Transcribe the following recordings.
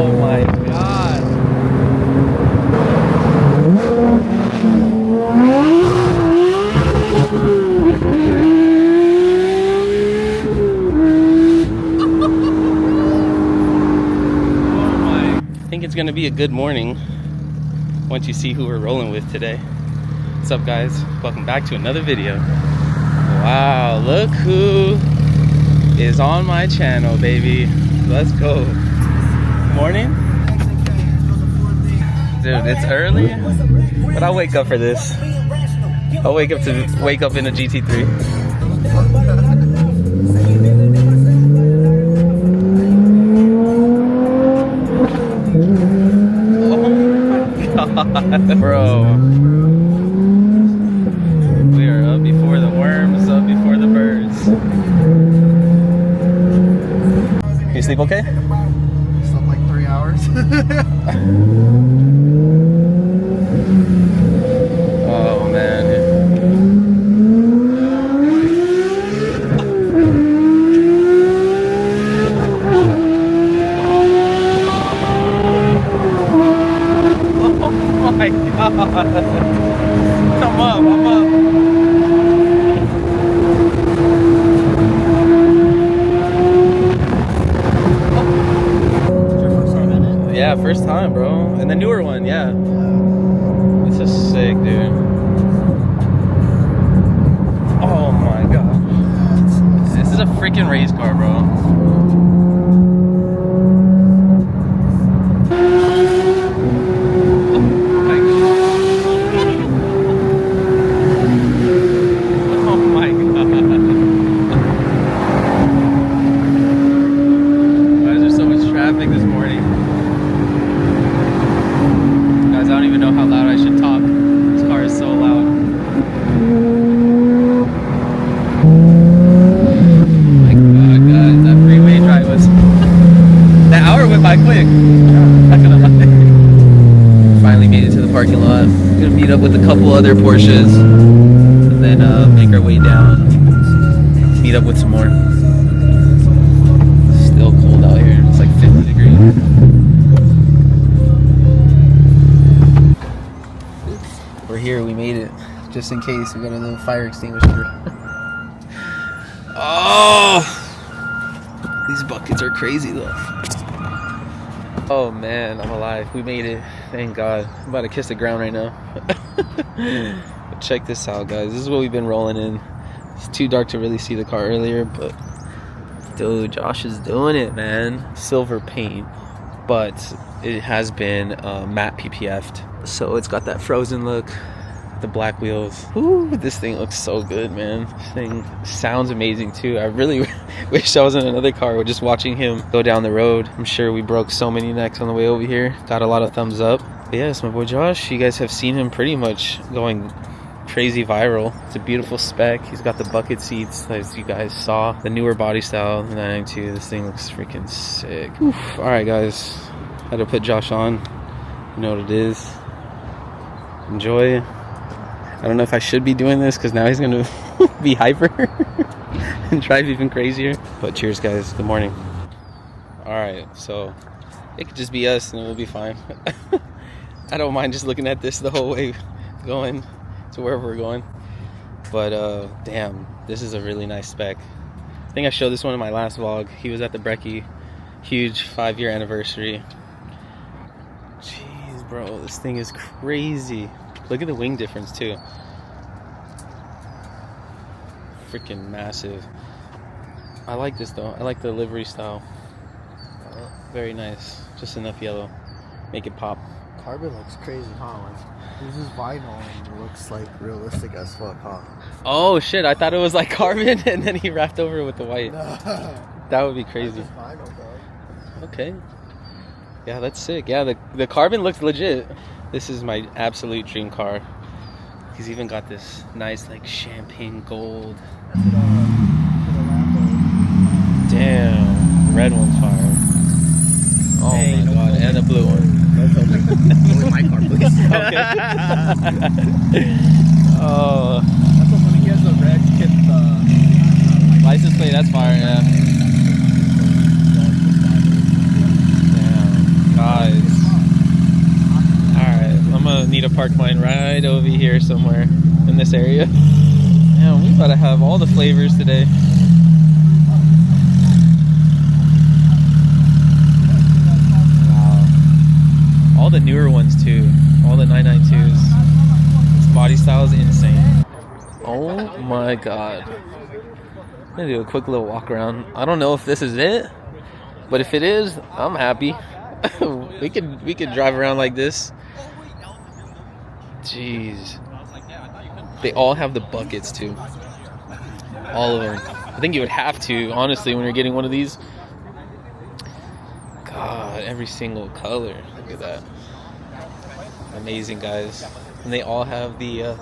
Oh my god. I think it's gonna be a good morning once you see who we're rolling with today. What's up, guys? Welcome back to another video. Wow, look who is on my channel, baby. Let's go. Morning? Dude, it's early, but I'll wake up for this. I'll wake up in a GT3. Bro, we are up before the worms, up before the birds. Can you sleep okay? Slept like 3 hours. Oh man. Oh my god. Come up, I'm up. Yeah, first time, bro. And the newer one, yeah. This is sick, dude. Oh my god. This is a freaking race car, bro. Parking lot. Gonna meet up with a couple other Porsches and then make our way down. Meet up with some more. Still cold out here. It's like 50 degrees. We're here. We made it. Just in case, we got a little fire extinguisher. Oh, these buckets are crazy though. Oh man, I'm alive. We made it. Thank God. I'm about to kiss the ground right now. Check this out, guys. This is what we've been rolling in. It's too dark to really see the car earlier, but dude, Josh is doing it, man. Silver paint, but it has been matte PPF'd. So it's got that frozen look, the black wheels. Ooh, this thing looks so good, man. This thing sounds amazing too. I really wish I was in another car just watching him go down the road. I'm sure we broke so many necks on the way over here. Got a lot of thumbs up. But yeah, it's my boy Josh. You guys have seen him pretty much going crazy viral. It's a beautiful spec. He's got the bucket seats as you guys saw. The newer body style, the 992. This thing looks freaking sick. All right, guys. Had to put Josh on. You know what it is. Enjoy. I don't know if I should be doing this because now he's going to be hyper and drive even crazier. But cheers, guys. Good morning. All right, so it could just be us and we'll be fine. I don't mind just looking at this the whole way going to wherever we're going. But damn, this is a really nice spec. I think I showed this one in my last vlog. He was at the Breckie. Huge 5-year anniversary. Jeez, bro, this thing is crazy. Look at the wing difference too. Freaking massive. I like this though. I like the livery style. Very nice. Just enough yellow. Make it pop. Carbon looks crazy, huh? Like, this is vinyl and it looks like realistic as fuck, huh? Oh shit, I thought it was like carbon and then he wrapped over it with the white. That would be crazy. That's just vinyl, dog. Okay. Yeah, that's sick. Yeah, the carbon looks legit. This is my absolute dream car. He's even got this nice like champagne gold. Damn, red one's fire. Oh hey, my god, and a blue one. Only my car, please. Okay. Oh. That's what when he has the red kit license plate, that's fire, yeah. Damn. need to park mine right over here somewhere in this area. Man, we gotta have all the flavors today. Wow. All the newer ones too. All the 992s. This body style is insane. Oh my god. I'm gonna do a quick little walk around. I don't know if this is it, but if it is, I'm happy. we could drive around like this. Jeez. They all have the buckets too. All of them. I think you would have to, honestly, when you're getting one of these. God, every single color. Look at that. Amazing, guys. And they all have the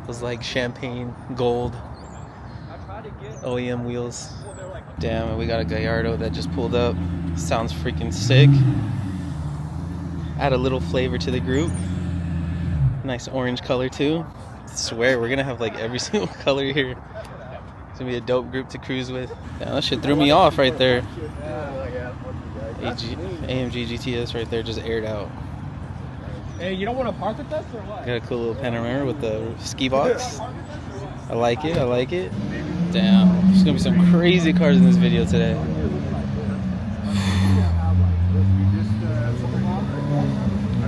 those like champagne gold OEM wheels. Damn, we got a Gallardo that just pulled up. Sounds freaking sick. Add a little flavor to the group. Nice orange color too. I swear we're gonna have like every single color here. It's gonna be a dope group to cruise with. Yeah, that shit threw me off right there. AMG GTS right there, just aired out. Hey, you don't want to park with us or what? Got a cool little panorama with the ski box. I like it, I like it. Damn, there's gonna be some crazy cars in this video today.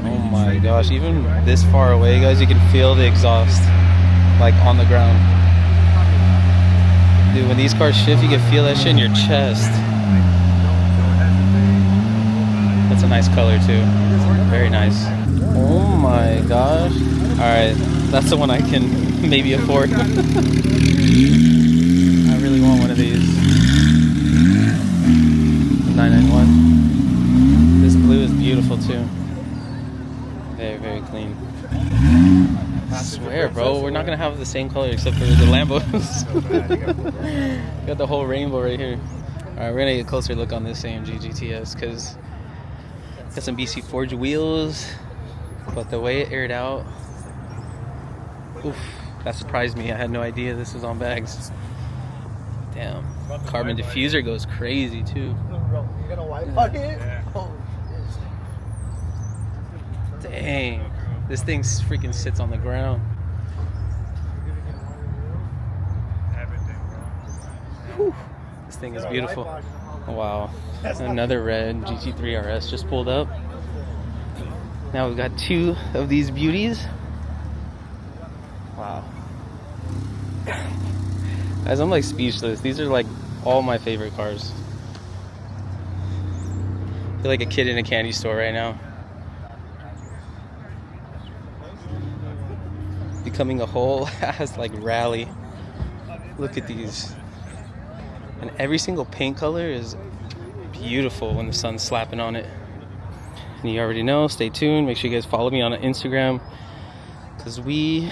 Oh my gosh, even this far away, guys, you can feel the exhaust like on the ground. Dude, when these cars shift, you can feel that shit in your chest. That's a nice color too. Very nice. Oh my gosh. Alright, that's the one I can maybe afford. I really want one of these. 991. This blue is beautiful too. Very, very clean. I swear, bro, we're not gonna have the same color except for the Lambos. Got the whole rainbow right here. Alright, we're gonna get a closer look on this AMG GTS because got some BC Forge wheels, but the way it aired out, oof, that surprised me. I had no idea this was on bags. Damn, carbon diffuser goes crazy too. You got a white bucket? Oh, dang, this thing freaking sits on the ground. Whew. This thing is beautiful. Wow, another red GT3 RS just pulled up. Now we've got two of these beauties. Wow. Guys, I'm like speechless. These are like all my favorite cars. I feel like a kid in a candy store right now. Becoming a whole ass like rally. Look at these. And every single paint color is beautiful when the sun's slapping on it. And you already know, stay tuned. Make sure you guys follow me on Instagram because we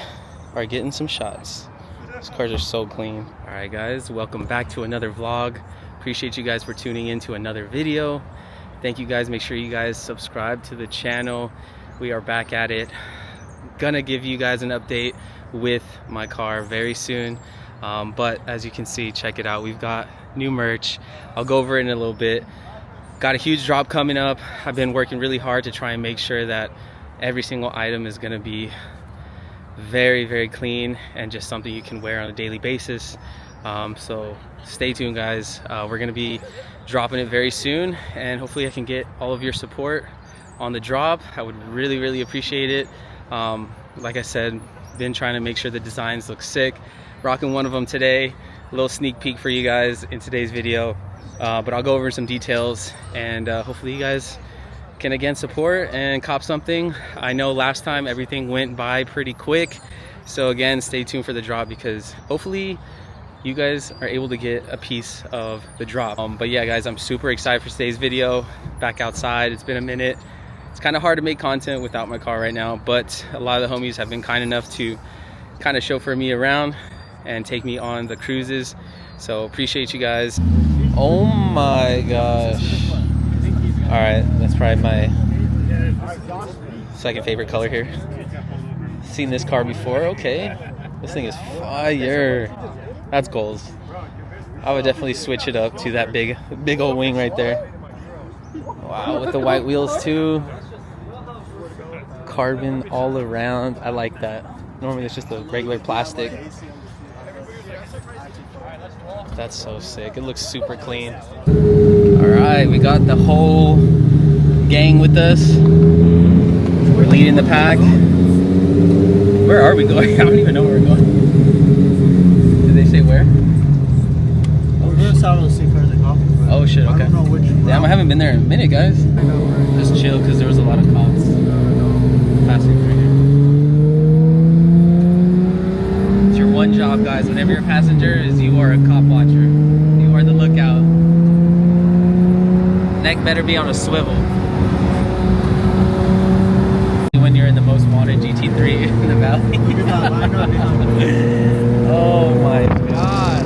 are getting some shots. These cars are so clean. All right, guys, welcome back to another vlog. Appreciate you guys for tuning in to another video. Thank you guys. Make sure you guys subscribe to the channel. We are back at it. Gonna give you guys an update with my car very soon. But as you can see, check it out. We've got new merch. I'll go over it in a little bit. Got a huge drop coming up. I've been working really hard to try and make sure that every single item is gonna be very, very clean and just something you can wear on a daily basis. So stay tuned, guys. We're gonna be dropping it very soon, and hopefully I can get all of your support on the drop. I would really, really appreciate it. Like I said, been trying to make sure the designs look sick. Rocking one of them today. A little sneak peek for you guys in today's video. But I'll go over some details, and hopefully you guys can again support and cop something. I know last time everything went by pretty quick, so again, stay tuned for the drop because hopefully you guys are able to get a piece of the drop. But yeah, guys, I'm super excited for today's video. Back outside, it's been a minute. It's kind of hard to make content without my car right now, but a lot of the homies have been kind enough to kind of chauffeur me around and take me on the cruises, so appreciate you guys. Oh my gosh. All right, that's probably my second favorite color here. Seen this car before. Okay, this thing is fire. That's goals. I would definitely switch it up to that big old wing right there. Wow, with the white wheels too. carbon all around. I like that. Normally it's just a regular plastic. That's so sick. It looks super clean. Alright, we got the whole gang with us. We're leading the pack. Where are we going? I don't even know where we're going. Did they say where? We're going south to see where the coffee. Oh shit, okay. I don't know which Damn, I haven't been there in a minute, guys. Just chill because there was a lot of cops passing through here. It's your one job, guys. Whenever you're a passenger, is you are a cop watcher. You are the lookout. Neck better be on a swivel. When you're in the most wanted GT3 in the valley. Oh my god.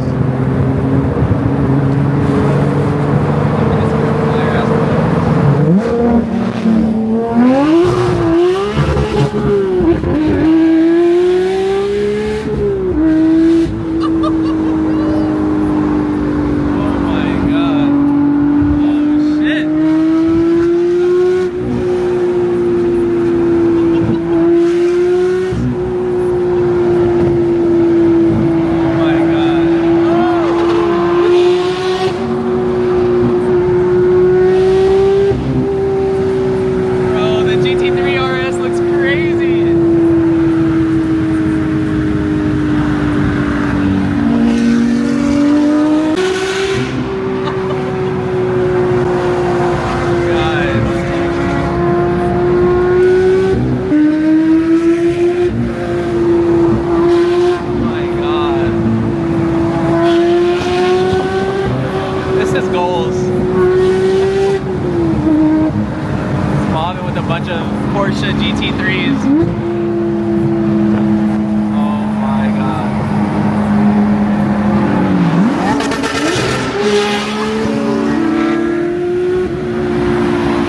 Porsche GT3s. Oh my god.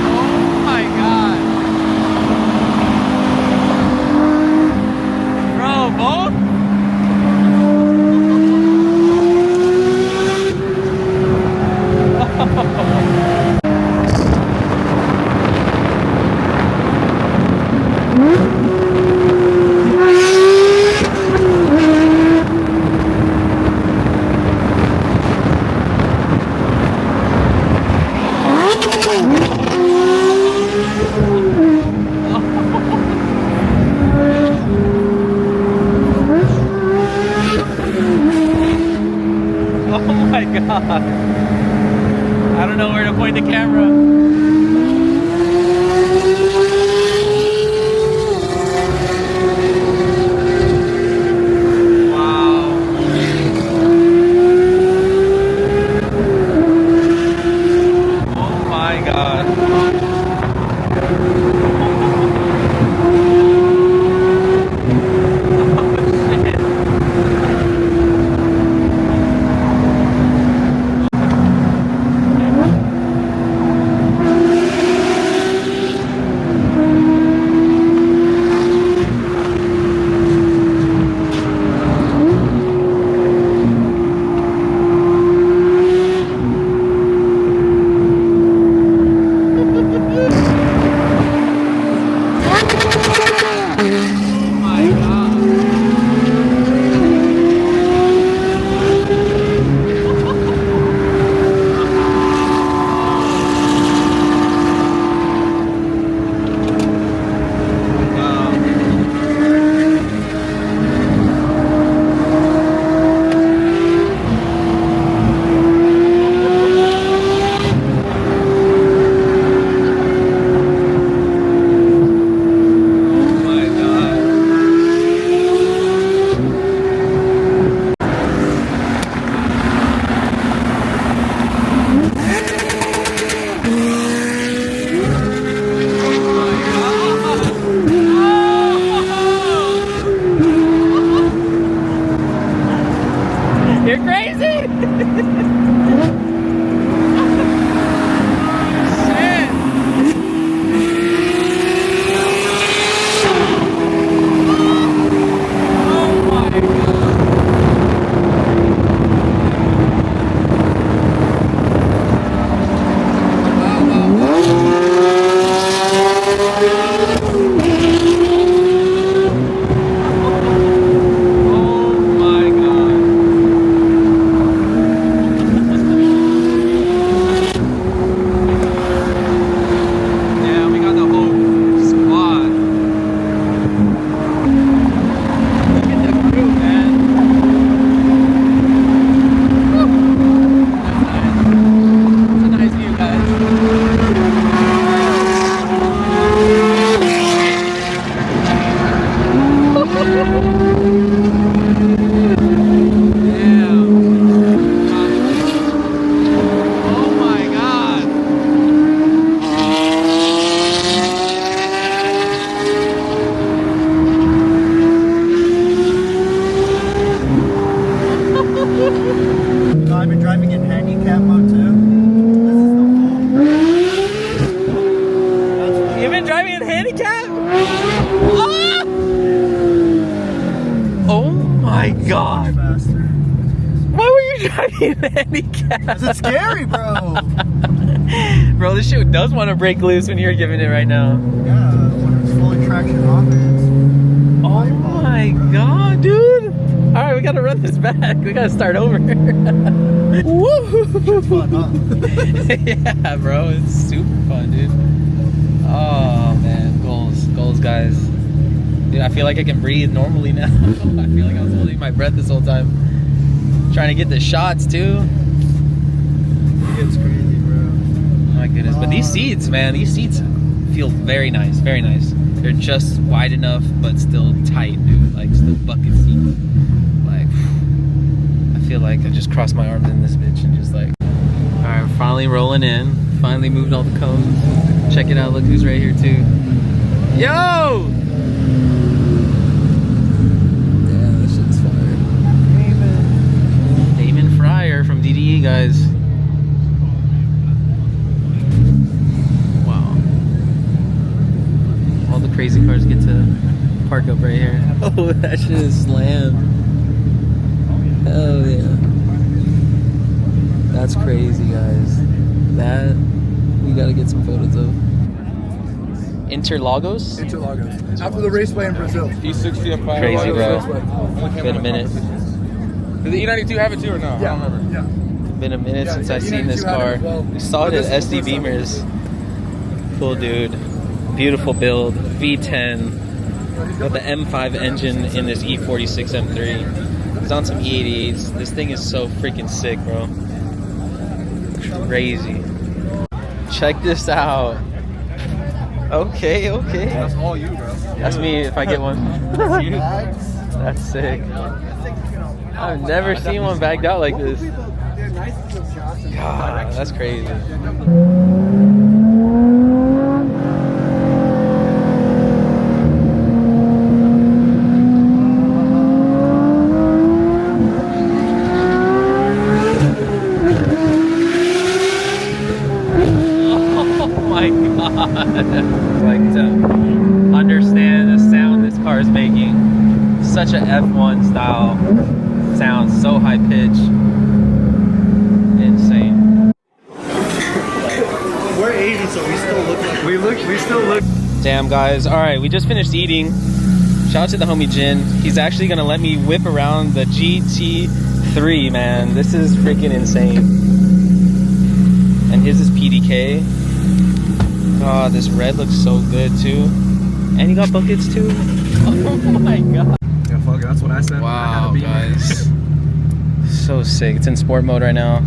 Oh my god. Bro, both? driving a handicap? Ah! Oh my god. Why were you driving a handicap? It's scary, bro. Bro, this shit does want to break loose when you're giving it right now. Yeah, when it's fully traction on it. Oh my god, dude. Alright, we gotta run this back. We gotta start over. Woo! Fun, huh? Yeah, bro, it's super fun, dude. Oh man, goals, guys. Dude, I feel like I can breathe normally now. I feel like I was holding my breath this whole time. Trying to get the shots too. It's crazy, bro. Oh my goodness, but these seats, man, these seats feel very nice, very nice. They're just wide enough, but still tight, dude. Like still bucket seats. Like, I feel like I just crossed my arms in this bitch and just like. All right, we're finally rolling in. Finally moved all the cones. Check it out. Look who's right here too. Yo! Yeah, this shit's fire. Damon Fryer from DDE, guys. Wow. All the crazy cars get to park up right here. Oh, that shit is slammed. Hell yeah. That's crazy, guys. That we gotta get some photos of. Interlagos? Interlagos. After the raceway in Brazil. E60 up by Crazy, bro. Been Been a minute. Does the E92 have it too or no? Yeah. I don't remember. Yeah. Been a minute since I've seen this E92 had car. it as well. We saw it But at this is the SD first time. Beamers. Cool dude. Beautiful build. V10. Got the M5 engine in this E46 M3. It's on some E88s. This thing is so freaking sick, bro. Crazy. Check this out. Okay, okay. That's all you, bro. That's me if I get one. Bags. That's sick. I've never seen one bagged out like this. God, that's crazy. Oh my god. Like to understand the sound this car is making. Such a F1 style sound, so high pitch. Insane. We're Asian, so we still look like we still look. Damn, guys. All right, we just finished eating. Shout out to the homie Jin. He's actually gonna let me whip around the GT3, man. This is freaking insane. And his is PDK. God, this red looks so good too. And he got buckets too. Oh my god. Yeah, fuck it. That's what I said. Wow, guys. So sick. It's in sport mode right now.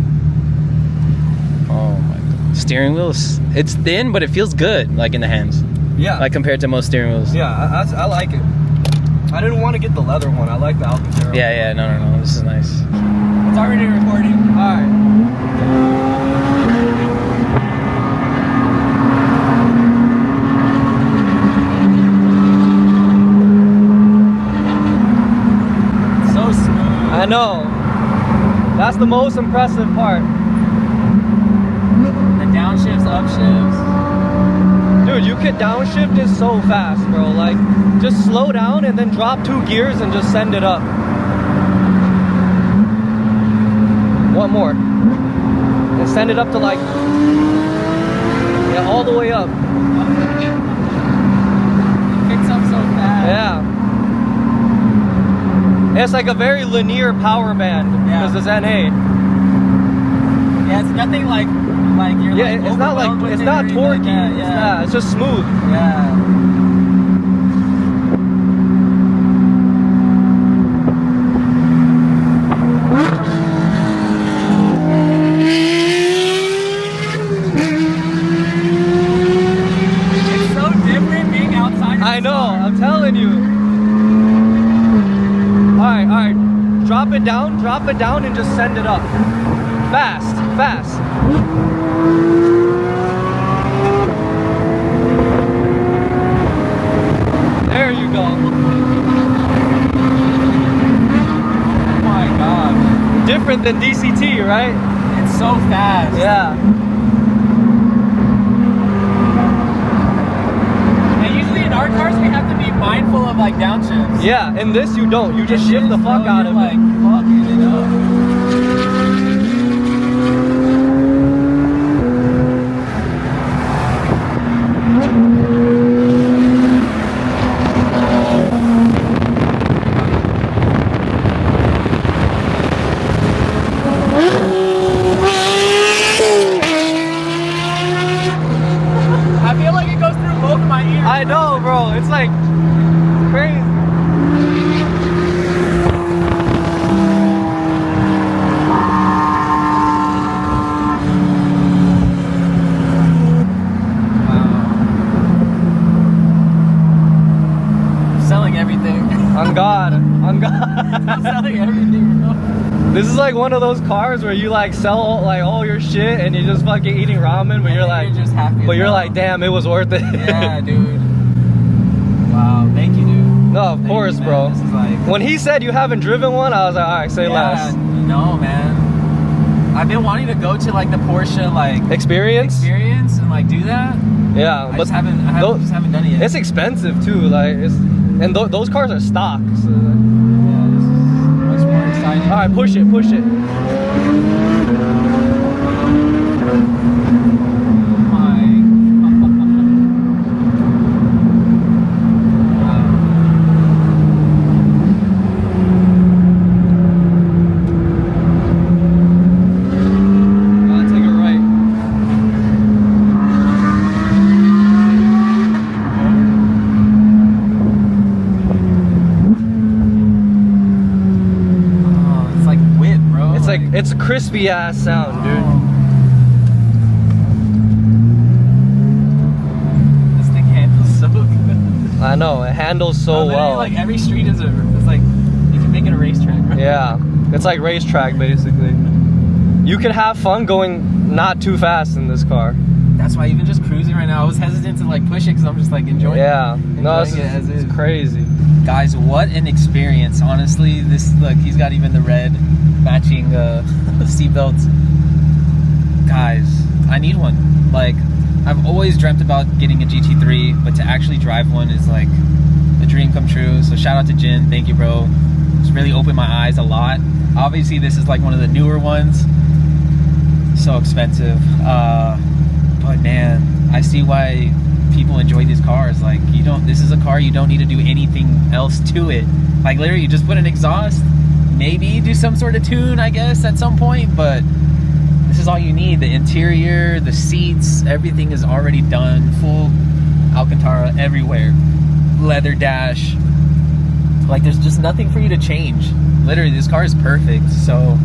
Oh my god. Steering wheels, it's thin, but it feels good, like in the hands. Yeah. Like compared to most steering wheels. Yeah, I like it. I didn't want to get the leather one. I like the Alcantara. Yeah, no. This is nice. It's already recording. All right. So smooth. I know. That's the most impressive part. The downshifts, upshifts. Dude, you could downshift it so fast, bro. Like, just slow down and then drop 2 gears and just send it up. One more. And send it up to like, yeah, all the way up. It picks up so fast. Yeah. And it's like a very linear power band because it's NA. Yeah, it's nothing like you're Yeah, it's not like, it's not torquey. Yeah, it's just smooth. Yeah. It's so different being outside. I know, I'm telling you. Alright. Drop it down and just send it up. Fast. There you go. Oh my god. Different than DCT, right? It's so fast. Yeah. Yeah, in this you don't. You just shift the fuck out of it. Like fucking it up. I feel like it goes through both of my ears. I know, bro. It's like crazy. Selling everything. On God. On God. I'm selling everything, bro. This is like one of those cars where you like sell like all your shit and you're just fucking eating ramen, but you're like, just happy. but you're like, damn, it was worth it. Yeah, dude. Wow, thank you, dude. No, of course, you, bro. This is like, When he said you haven't driven one, I was like, all right, say less. No, man. I've been wanting to go to like the Porsche like Experience? and like do that. Yeah, I but just haven't done it yet. it's expensive too. Like, those cars are stock. So. Yeah, this is much more exciting. All right, push it, push it. It's a crispy ass sound, dude. This thing handles so good. I know, it handles so well. Like every street is it's like you can make it a racetrack, right? Yeah, it's like racetrack basically. You can have fun going not too fast in this car. That's why even just cruising right now, I was hesitant to like push it because I'm just like enjoying. Yeah, no, it's crazy. Guys, what an experience! Honestly, this look, he's got even the red matching seat belts. Guys, I need one. Like, I've always dreamt about getting a GT3, but to actually drive one is like a dream come true. So shout out to Jin, thank you, bro. It's really opened my eyes a lot. Obviously, this is like one of the newer ones. So expensive, but man, I see why people enjoy these cars. Like, this is a car you don't need to do anything else to it. Like, literally, you just put an exhaust, maybe do some sort of tune, I guess, at some point, but this is all you need. The interior, the seats, everything is already done. Full Alcantara everywhere. Leather dash. Like, there's just nothing for you to change. Literally, this car is perfect. So,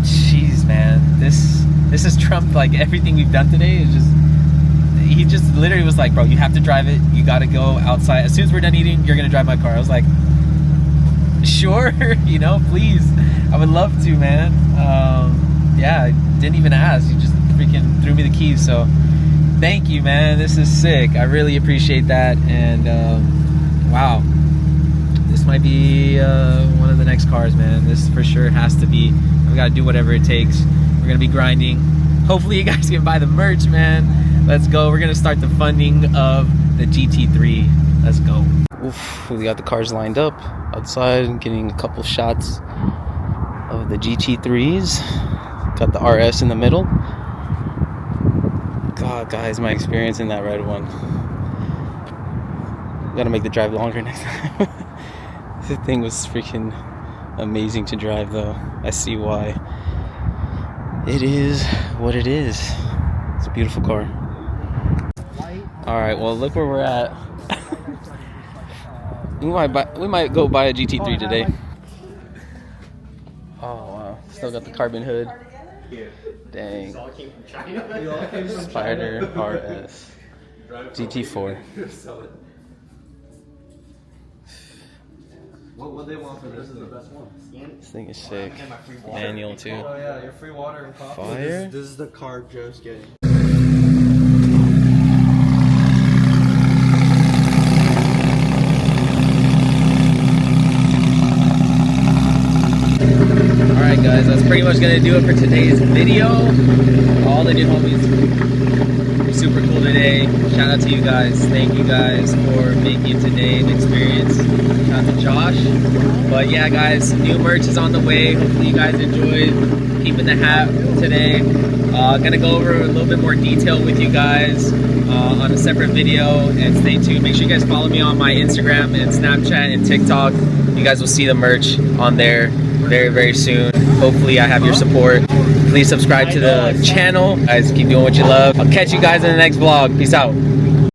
jeez, man. This has trumped, like, everything we've done today. It's just... He just literally was like, bro, you have to drive it. You got to go outside. As soon as we're done eating, you're going to drive my car. I was like, sure, you know, please. I would love to, man. Yeah, I didn't even ask. You just freaking threw me the keys. So thank you, man. This is sick. I really appreciate that. And wow, this might be one of the next cars, man. This for sure has to be. We got to do whatever it takes. We're going to be grinding. Hopefully you guys can buy the merch, man. Let's go. We're going to start the funding of the GT3. Let's go. Oof, we got the cars lined up outside, getting a couple shots of the GT3s. Got the RS in the middle. God, guys, my experience in that red one. Gotta make the drive longer next time. This thing was freaking amazing to drive, though. I see why. It is what it is. It's a beautiful car. Alright, well, look where we're at. We might go buy a GT3 today. Oh wow, still got the carbon hood. Dang. Spider RS GT4. What they want for this is the best one. This thing is sick. Manual too. Oh yeah, your free water and coffee. Fire. This is the car Joe's getting. Alright guys, that's pretty much gonna do it for today's video. All the new homies. super cool today. Shout out to you guys. Thank you guys for making today an experience. Shout out to Josh. But yeah, guys, new merch is on the way. Hopefully you guys enjoyed Peeping the Hat today. Gonna go over a little bit more detail with you guys on a separate video, and stay tuned. Make sure you guys follow me on my Instagram and Snapchat and TikTok. You guys will see the merch on there very, very soon. Hopefully I have your support. Please subscribe to the channel. Guys, keep doing what you love. I'll catch you guys in the next vlog. Peace out.